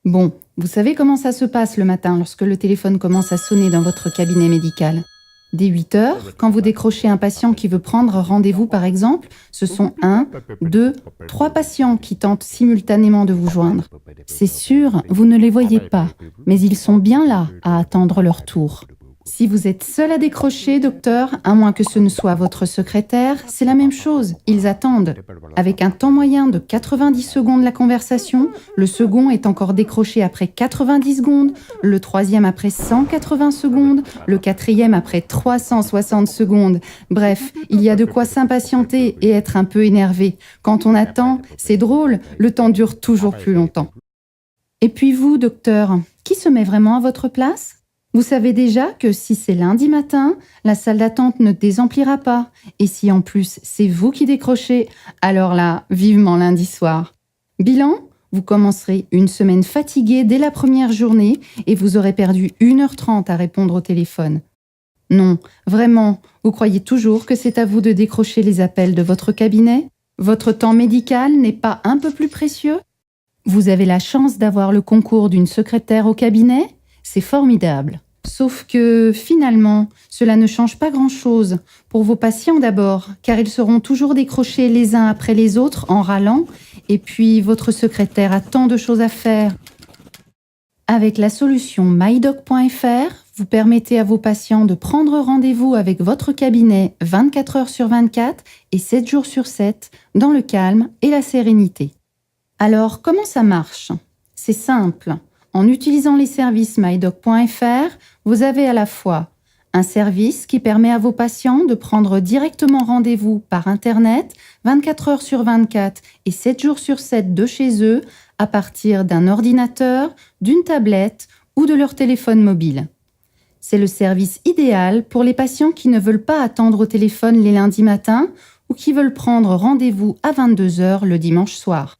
Bon, vous savez comment ça se passe le matin lorsque le téléphone commence à sonner dans votre cabinet médical. Dès 8 heures, quand vous décrochez un patient qui veut prendre rendez-vous par exemple, ce sont 1, 2, 3 patients qui tentent simultanément de vous joindre. C'est sûr, vous ne les voyez pas, mais ils sont bien là à attendre leur tour. Si vous êtes seul à décrocher, docteur, à moins que ce ne soit votre secrétaire, c'est la même chose, ils attendent. Avec un temps moyen de 90 secondes la conversation, le second est encore décroché après 90 secondes, le troisième après 180 secondes, le quatrième après 360 secondes. Bref, il y a de quoi s'impatienter et être un peu énervé. Quand on attend, c'est drôle, le temps dure toujours plus longtemps. Et puis vous, docteur, qui se met vraiment à votre place ? Vous savez déjà que si c'est lundi matin, la salle d'attente ne désemplira pas. Et si en plus c'est vous qui décrochez, alors là, vivement lundi soir. Bilan, vous commencerez une semaine fatiguée dès la première journée et vous aurez perdu 1h30 à répondre au téléphone. Non, vraiment, vous croyez toujours que c'est à vous de décrocher les appels de votre cabinet ? Votre temps médical n'est pas un peu plus précieux ? Vous avez la chance d'avoir le concours d'une secrétaire au cabinet ? C'est formidable. Sauf que, finalement, cela ne change pas grand-chose. Pour vos patients d'abord, car ils seront toujours décrochés les uns après les autres en râlant, et puis votre secrétaire a tant de choses à faire. Avec la solution mydoc.fr, vous permettez à vos patients de prendre rendez-vous avec votre cabinet 24 heures sur 24 et 7 jours sur 7, dans le calme et la sérénité. Alors, comment ça marche ? C'est simple. En utilisant les services mydoc.fr, vous avez à la fois un service qui permet à vos patients de prendre directement rendez-vous par Internet 24 heures sur 24 et 7 jours sur 7 de chez eux à partir d'un ordinateur, d'une tablette ou de leur téléphone mobile. C'est le service idéal pour les patients qui ne veulent pas attendre au téléphone les lundis matins ou qui veulent prendre rendez-vous à 22 heures le dimanche soir.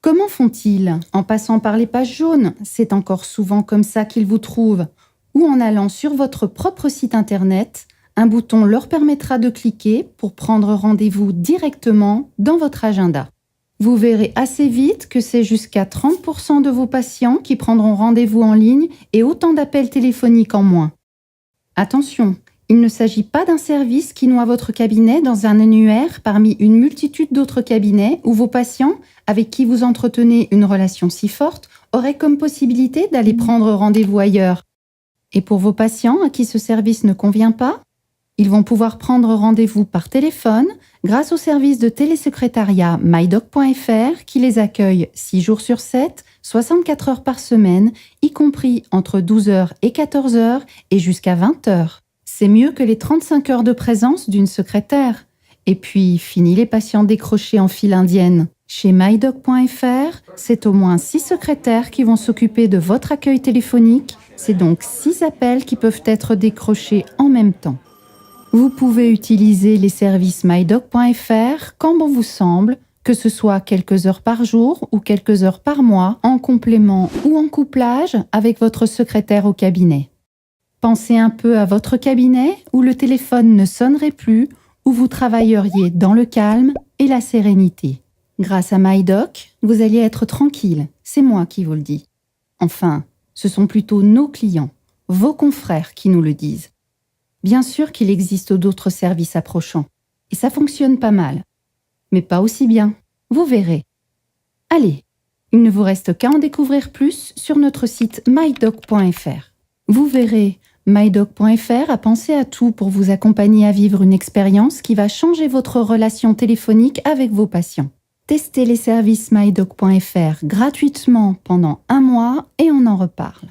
Comment font-ils ? En passant par les pages jaunes, c'est encore souvent comme ça qu'ils vous trouvent. Ou en allant sur votre propre site internet, un bouton leur permettra de cliquer pour prendre rendez-vous directement dans votre agenda. Vous verrez assez vite que c'est jusqu'à 30% de vos patients qui prendront rendez-vous en ligne et autant d'appels téléphoniques en moins. Attention, il ne s'agit pas d'un service qui noie votre cabinet dans un annuaire parmi une multitude d'autres cabinets où vos patients, avec qui vous entretenez une relation si forte, auraient comme possibilité d'aller prendre rendez-vous ailleurs. Et pour vos patients à qui ce service ne convient pas, ils vont pouvoir prendre rendez-vous par téléphone grâce au service de télésecrétariat mydoc.fr qui les accueille 6 jours sur 7, 64 heures par semaine, y compris entre 12h et 14h et jusqu'à 20h. C'est mieux que les 35 heures de présence d'une secrétaire. Et puis, fini les patients décrochés en file indienne. Chez mydoc.fr, c'est au moins 6 secrétaires qui vont s'occuper de votre accueil téléphonique. C'est donc 6 appels qui peuvent être décrochés en même temps. Vous pouvez utiliser les services mydoc.fr quand bon vous semble, que ce soit quelques heures par jour ou quelques heures par mois, en complément ou en couplage avec votre secrétaire au cabinet. Pensez un peu à votre cabinet où le téléphone ne sonnerait plus, où vous travailleriez dans le calme et la sérénité. Grâce à mydoc, vous alliez être tranquille, c'est moi qui vous le dis. Enfin, ce sont plutôt nos clients, vos confrères qui nous le disent. Bien sûr qu'il existe d'autres services approchants, et ça fonctionne pas mal. Mais pas aussi bien, vous verrez. Allez, il ne vous reste qu'à en découvrir plus sur notre site mydoc.fr. Vous verrez, mydoc.fr a pensé à tout pour vous accompagner à vivre une expérience qui va changer votre relation téléphonique avec vos patients. Testez les services mydoc.fr gratuitement pendant 1 mois et on en reparle.